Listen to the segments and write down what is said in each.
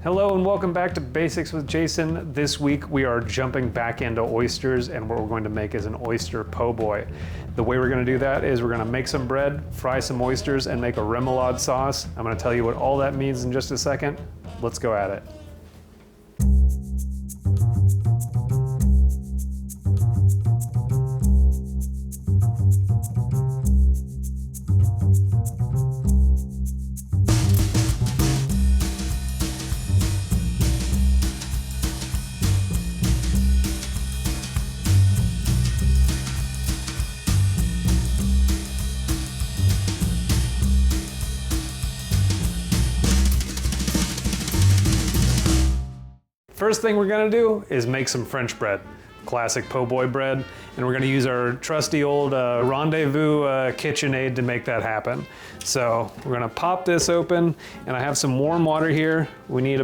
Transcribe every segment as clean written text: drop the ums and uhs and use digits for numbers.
Hello and welcome back to Basics with Jason. This week we are jumping back into oysters, and what we're going to make is an oyster po' boy. The way we're going to do that is we're going to make some bread, fry some oysters, and make a remoulade sauce. I'm going to tell you what all that means in just a second. Let's go at it. First thing we're gonna do is make some French bread, classic po' boy bread, and we're gonna use our trusty old Rendezvous KitchenAid to make that happen. So we're gonna pop this open, and I have some warm water here. We need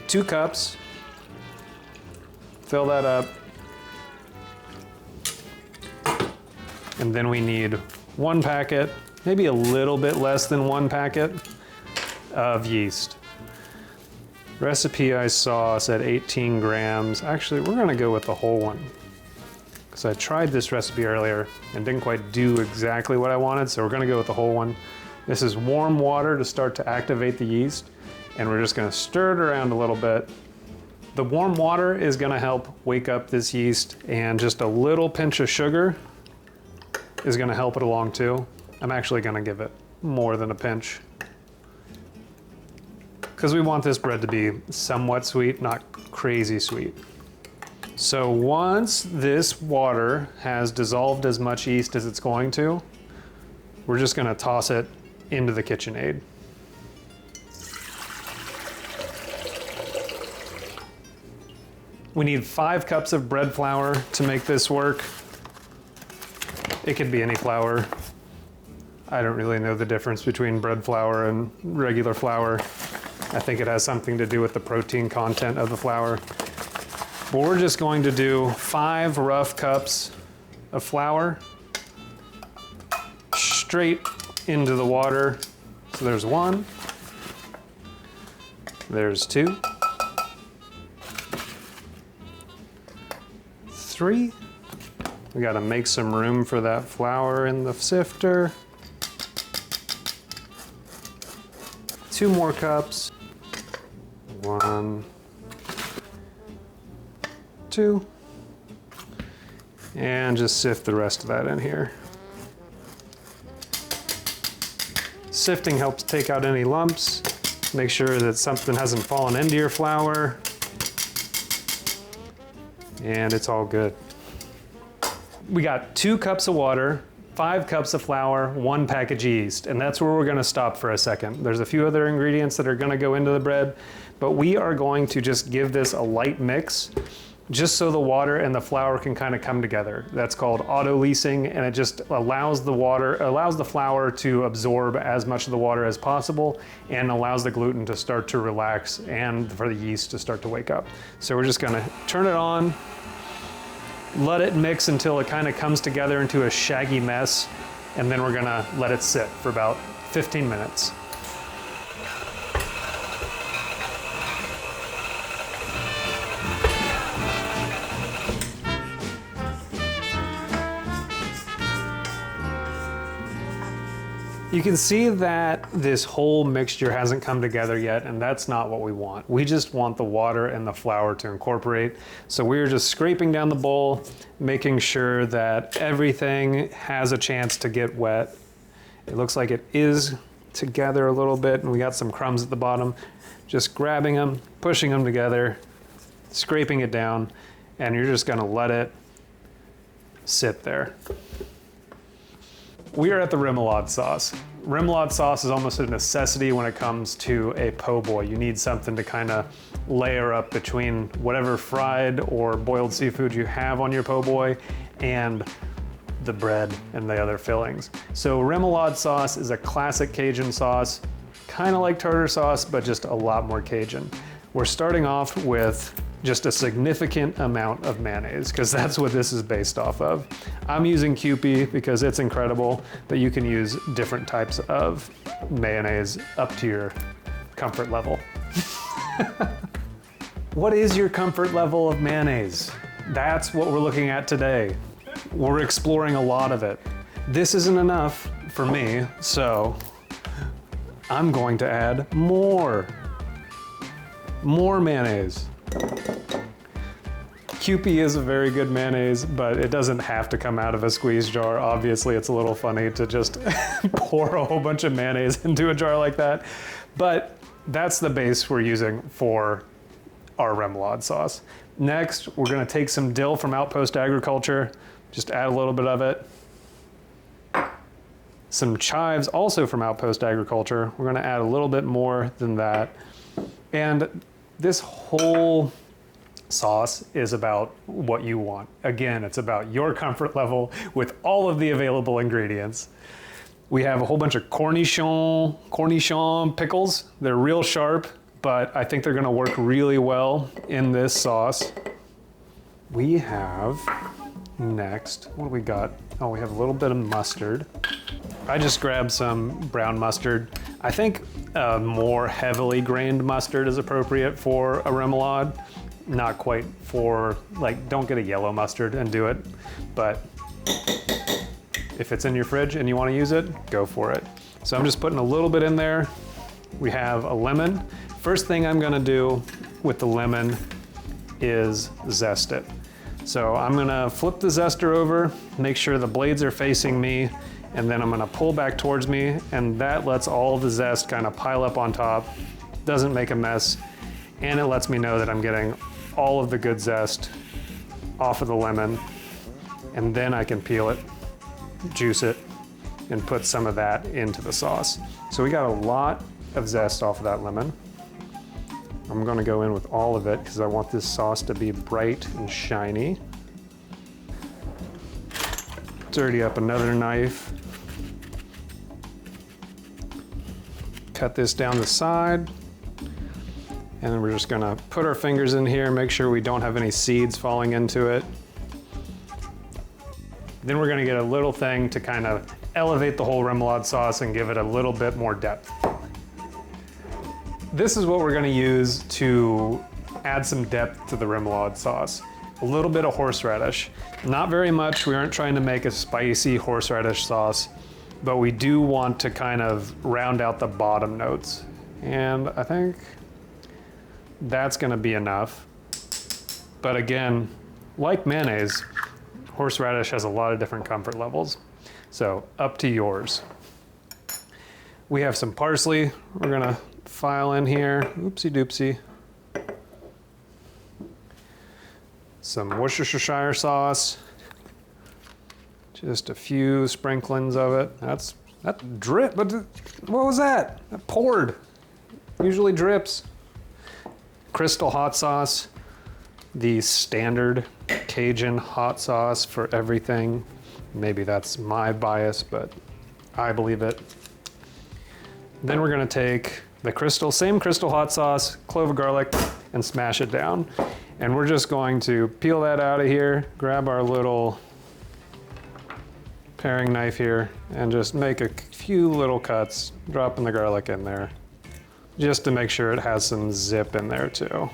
2 cups. Fill that up. And then we need 1 packet, maybe a little bit less than 1 packet of yeast. Recipe I saw said 18 grams. Actually, we're gonna go with the whole one, because I tried this recipe earlier and didn't quite do exactly what I wanted, so we're gonna go with the whole one. This is warm water to start to activate the yeast, and we're just gonna stir it around a little bit. The warm water is gonna help wake up this yeast, and just a little pinch of sugar is gonna help it along too. I'm actually gonna give it more than a pinch, because we want this bread to be somewhat sweet, not crazy sweet. So once this water has dissolved as much yeast as it's going to, we're just gonna toss it into the KitchenAid. We need 5 cups of bread flour to make this work. It could be any flour. I don't really know the difference between bread flour and regular flour. I think it has something to do with the protein content of the flour. But we're just going to do 5 rough cups of flour straight into the water. So there's 1, there's 2, 3. We gotta make some room for that flour in the sifter. 2 more cups. 1, 2, and just sift the rest of that in here. Sifting helps take out any lumps, make sure that something hasn't fallen into your flour, and it's all good. We got 2 cups of water, 5 cups of flour, 1 package of yeast, and that's where we're gonna stop for a second. There's a few other ingredients that are gonna go into the bread, but we are going to just give this a light mix, just so the water and the flour can kind of come together. That's called auto-leasing, and it just allows the flour to absorb as much of the water as possible, and allows the gluten to start to relax and for the yeast to start to wake up. So we're just gonna turn it on, let it mix until it kind of comes together into a shaggy mess, and then we're gonna let it sit for about 15 minutes. You can see that this whole mixture hasn't come together yet, and that's not what we want. We just want the water and the flour to incorporate. So we're just scraping down the bowl, making sure that everything has a chance to get wet. It looks like it is together a little bit, and we got some crumbs at the bottom. Just grabbing them, pushing them together, scraping it down, and you're just gonna let it sit there. We are at the remoulade sauce. Remoulade sauce is almost a necessity when it comes to a po' boy. You need something to kind of layer up between whatever fried or boiled seafood you have on your po' boy and the bread and the other fillings. So remoulade sauce is a classic Cajun sauce, kind of like tartar sauce, but just a lot more Cajun. We're starting off with just a significant amount of mayonnaise, because that's what this is based off of. I'm using Kewpie because it's incredible, but you can use different types of mayonnaise up to your comfort level. What is your comfort level of mayonnaise? That's what we're looking at today. We're exploring a lot of it. This isn't enough for me, so I'm going to add more mayonnaise. Kewpie is a very good mayonnaise, but it doesn't have to come out of a squeeze jar. Obviously, it's a little funny to just pour a whole bunch of mayonnaise into a jar like that. But that's the base we're using for our remoulade sauce. Next, we're gonna take some dill from Outpost Agriculture, just add a little bit of it. Some chives, also from Outpost Agriculture. We're gonna add a little bit more than that. And this whole sauce is about what you want. Again, it's about your comfort level with all of the available ingredients. We have a whole bunch of cornichon pickles. They're real sharp, but I think they're gonna work really well in this sauce. We have next, what do we got? Oh, we have a little bit of mustard. I just grabbed some brown mustard. I think a more heavily grained mustard is appropriate for a remoulade. Not quite for, like, don't get a yellow mustard and do it, but if it's in your fridge and you want to use it, go for it. So I'm just putting a little bit in there. We have a lemon. First thing I'm gonna do with the lemon is zest it. So I'm gonna flip the zester over, make sure the blades are facing me, and then I'm gonna pull back towards me, and that lets all the zest kind of pile up on top, doesn't make a mess, and it lets me know that I'm getting all of the good zest off of the lemon, and then I can peel it, juice it, and put some of that into the sauce. So we got a lot of zest off of that lemon. I'm gonna go in with all of it because I want this sauce to be bright and shiny. Dirty up another knife. Cut this down the side. And then we're just gonna put our fingers in here, make sure we don't have any seeds falling into it. Then we're gonna get a little thing to kind of elevate the whole remoulade sauce and give it a little bit more depth. This is what we're gonna use to add some depth to the remoulade sauce. A little bit of horseradish. Not very much, we aren't trying to make a spicy horseradish sauce, but we do want to kind of round out the bottom notes. And I think that's gonna be enough. But again, like mayonnaise, horseradish has a lot of different comfort levels. So up to yours. We have some parsley. We're gonna file in here, oopsie doopsie. Some Worcestershire sauce. Just a few sprinklings of it. That drip, but what was that? That poured. Usually drips. Crystal hot sauce, the standard Cajun hot sauce for everything. Maybe that's my bias, but I believe it. Then we're gonna take the same crystal hot sauce, clove of garlic, and smash it down. And we're just going to peel that out of here, grab our little paring knife here, and just make a few little cuts, dropping the garlic in there, just to make sure it has some zip in there too.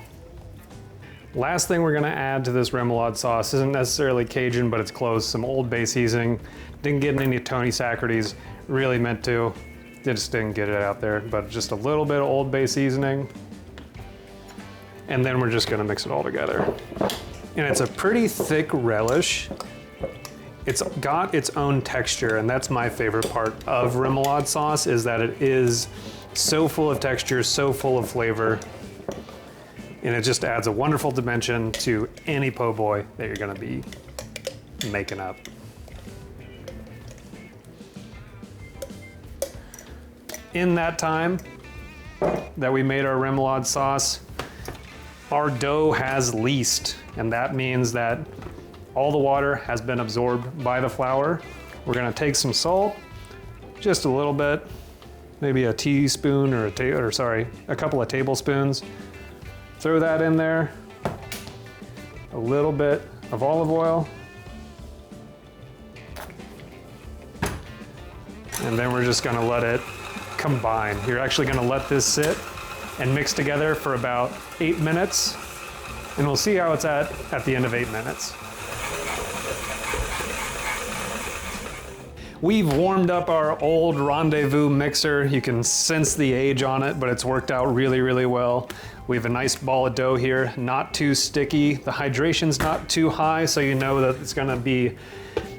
Last thing we're gonna add to this remoulade sauce isn't necessarily Cajun, but it's close, some Old Bay seasoning. Didn't get any Tony Saccharides, really meant to. Just didn't get it out there, but just a little bit of Old Bay seasoning. And then we're just gonna mix it all together. And it's a pretty thick relish. It's got its own texture, and that's my favorite part of remoulade sauce, is that it is so full of texture, so full of flavor, and it just adds a wonderful dimension to any po' boy that you're gonna be making up. In that time that we made our remoulade sauce, our dough has least, and that means that all the water has been absorbed by the flour. We're gonna take some salt, just a little bit, maybe a teaspoon or a couple of tablespoons. Throw that in there. A little bit of olive oil. And then we're just gonna let it combine. You're actually gonna let this sit and mix together for about 8 minutes. And we'll see how it's at the end of 8 minutes. We've warmed up our old Rendezvous mixer. You can sense the age on it, but it's worked out really, really well. We have a nice ball of dough here, not too sticky. The hydration's not too high, so you know that it's gonna be,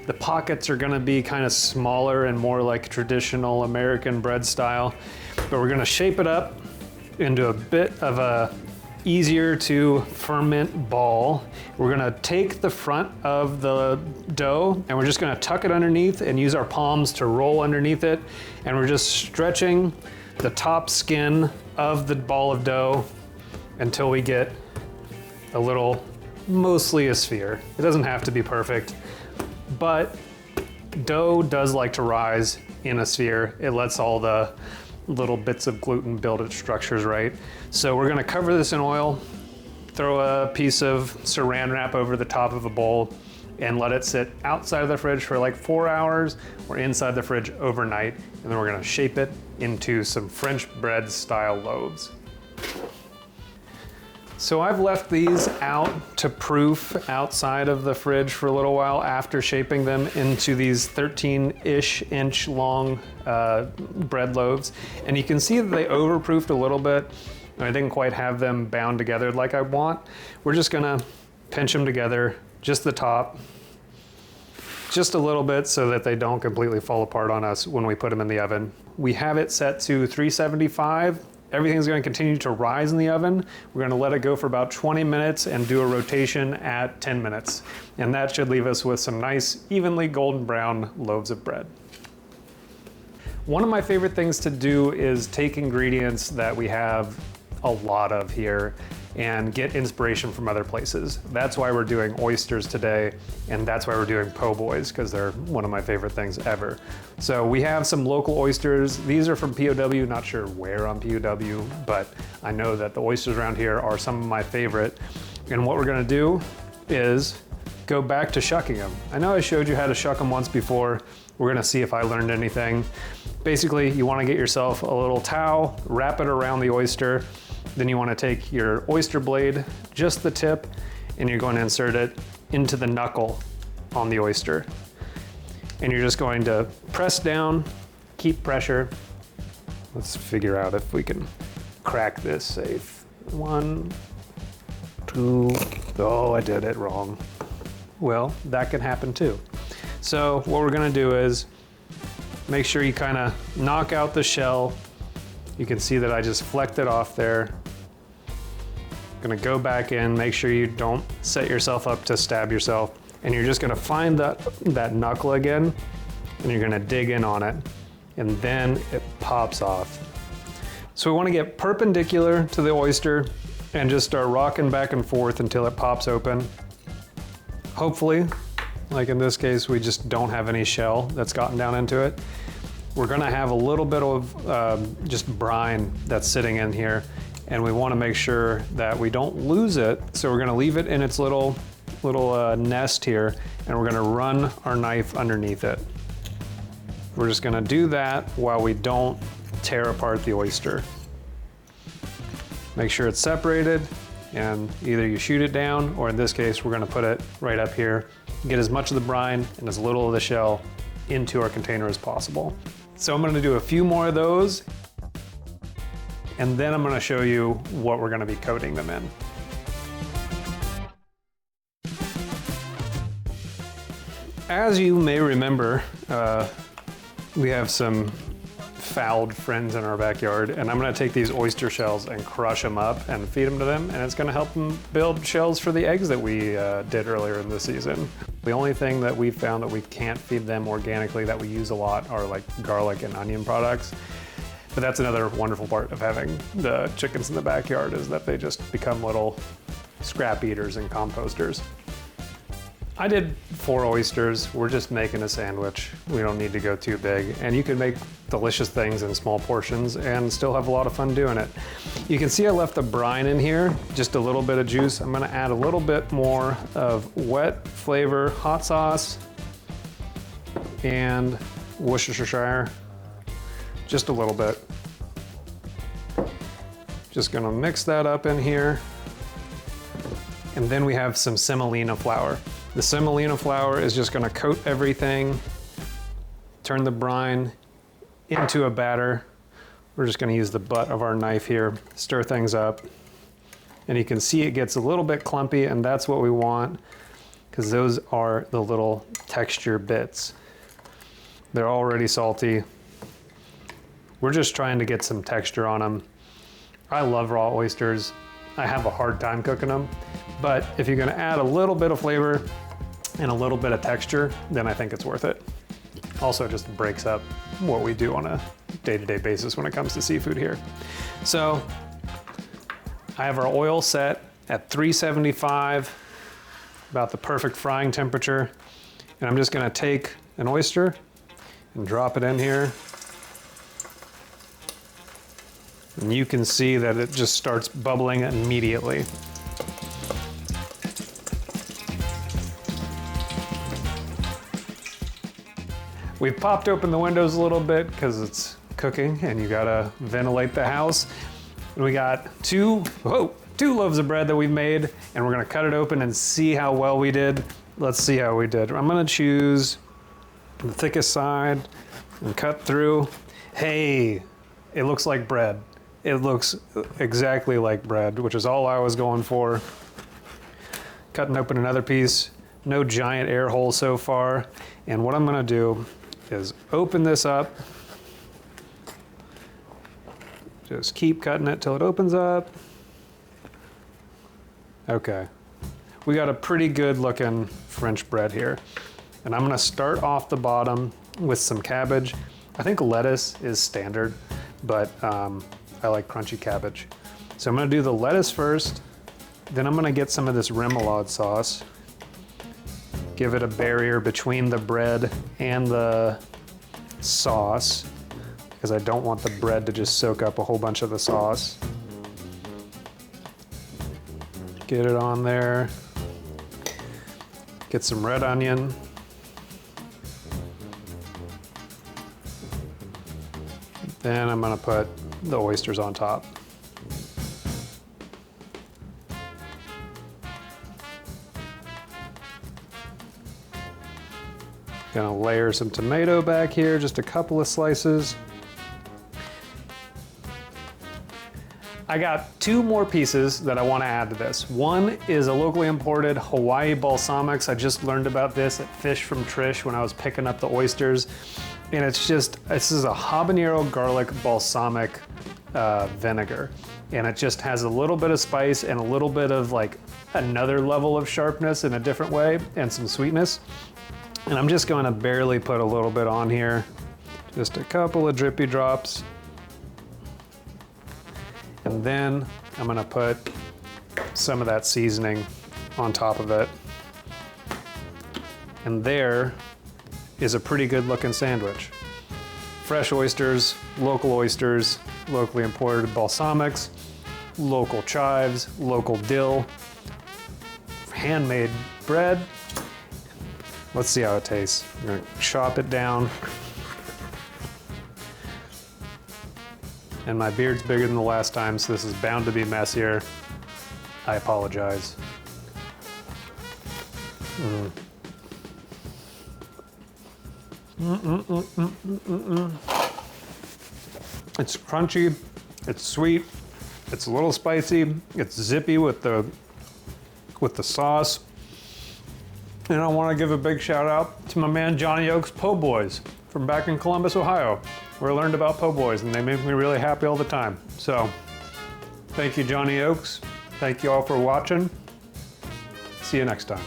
the pockets are gonna be kind of smaller and more like traditional American bread style. But we're gonna shape it up into a bit of a easier to ferment ball. We're gonna take the front of the dough and we're just gonna tuck it underneath and use our palms to roll underneath it. And we're just stretching the top skin of the ball of dough until we get a little, mostly a sphere. It doesn't have to be perfect, but dough does like to rise in a sphere. It lets all the little bits of gluten build its structures right. So we're gonna cover this in oil, throw a piece of saran wrap over the top of a bowl, and let it sit outside of the fridge for like 4 hours or inside the fridge overnight. And then we're gonna shape it into some French bread style loaves. So I've left these out to proof outside of the fridge for a little while after shaping them into these 13-ish inch long bread loaves. And you can see that they overproofed a little bit. I didn't quite have them bound together like I want. We're just gonna pinch them together, just the top, just a little bit so that they don't completely fall apart on us when we put them in the oven. We have it set to 375. Everything's going to continue to rise in the oven. We're going to let it go for about 20 minutes and do a rotation at 10 minutes. And that should leave us with some nice, evenly golden brown loaves of bread. One of my favorite things to do is take ingredients that we have a lot of here and get inspiration from other places. That's why we're doing oysters today, and that's why we're doing po' boys, because they're one of my favorite things ever. So we have some local oysters. These are from POW, not sure where on POW, but I know that the oysters around here are some of my favorite. And what we're gonna do is go back to shucking them. I know I showed you how to shuck them once before. We're gonna see if I learned anything. Basically, you wanna get yourself a little towel, wrap it around the oyster, then you want to take your oyster blade, just the tip, and you're going to insert it into the knuckle on the oyster. And you're just going to press down, keep pressure. Let's figure out if we can crack this safe. 1, 2, oh, I did it wrong. Well, that can happen too. So what we're going to do is make sure you kind of knock out the shell. You can see that I just flecked it off there. Gonna go back in, make sure you don't set yourself up to stab yourself. And you're just gonna find that knuckle again, and you're gonna dig in on it, and then it pops off. So we wanna get perpendicular to the oyster and just start rocking back and forth until it pops open. Hopefully, like in this case, we just don't have any shell that's gotten down into it. We're gonna have a little bit of just brine that's sitting in here, and we wanna make sure that we don't lose it. So we're gonna leave it in its little nest here, and we're gonna run our knife underneath it. We're just gonna do that while we don't tear apart the oyster. Make sure it's separated, and either you shoot it down, or in this case, we're gonna put it right up here. Get as much of the brine and as little of the shell into our container as possible. So I'm gonna do a few more of those, and then I'm gonna show you what we're gonna be coating them in. As you may remember, we have some fouled friends in our backyard, and I'm gonna take these oyster shells and crush them up and feed them to them, and it's gonna help them build shells for the eggs that we did earlier in the season. The only thing that we found that we can't feed them organically that we use a lot are like garlic and onion products. But that's another wonderful part of having the chickens in the backyard, is that they just become little scrap eaters and composters. I did 4 oysters. We're just making a sandwich. We don't need to go too big. And you can make delicious things in small portions and still have a lot of fun doing it. You can see I left the brine in here, just a little bit of juice. I'm gonna add a little bit more of wet flavor hot sauce and Worcestershire, just a little bit. Just gonna mix that up in here. And then we have some semolina flour. The semolina flour is just gonna coat everything, turn the brine into a batter. We're just gonna use the butt of our knife here, stir things up. And you can see it gets a little bit clumpy, and that's what we want, because those are the little texture bits. They're already salty. We're just trying to get some texture on them. I love raw oysters. I have a hard time cooking them, but if you're gonna add a little bit of flavor and a little bit of texture, then I think it's worth it. Also, it just breaks up what we do on a day-to-day basis when it comes to seafood here. So, I have our oil set at 375, about the perfect frying temperature. And I'm just gonna take an oyster and drop it in here. And you can see that it just starts bubbling immediately. We've popped open the windows a little bit because it's cooking and you gotta ventilate the house. We got two loaves of bread that we've made, and we're gonna cut it open and see how well we did. Let's see how we did. I'm gonna choose the thickest side and cut through. Hey, it looks like bread. It looks exactly like bread, which is all I was going for. Cutting open another piece. No giant air hole so far. And what I'm gonna do is open this up. Just keep cutting it till it opens up. Okay. We got a pretty good looking French bread here. And I'm gonna start off the bottom with some cabbage. I think lettuce is standard, but I like crunchy cabbage. So I'm gonna do the lettuce first, then I'm gonna get some of this remoulade sauce, give it a barrier between the bread and the sauce, because I don't want the bread to just soak up a whole bunch of the sauce. Get it on there. Get some red onion. Then I'm gonna put the oysters on top. Gonna layer some tomato back here, just a couple of slices. I got two more pieces that I want to add to this. One is a locally imported Hawaii balsamics. I just learned about this at Fish from Trish when I was picking up the oysters. And this is a habanero garlic balsamic vinegar. And it just has a little bit of spice and a little bit of like another level of sharpness in a different way and some sweetness. And I'm just going to barely put a little bit on here. Just a couple of drippy drops. And then I'm gonna put some of that seasoning on top of it. And there is a pretty good looking sandwich. Fresh oysters, locally imported balsamics, local chives, local dill, handmade bread. Let's see how it tastes. I'm gonna chop it down. And my beard's bigger than the last time, so this is bound to be messier. I apologize. It's crunchy, it's sweet, it's a little spicy, it's zippy with the sauce. And I want to give a big shout out to my man Johnny Oak's Po' Boys from back in Columbus, Ohio, where I learned about po' boys, and they make me really happy all the time. So, thank you, Johnny Oaks. Thank you all for watching. See you next time.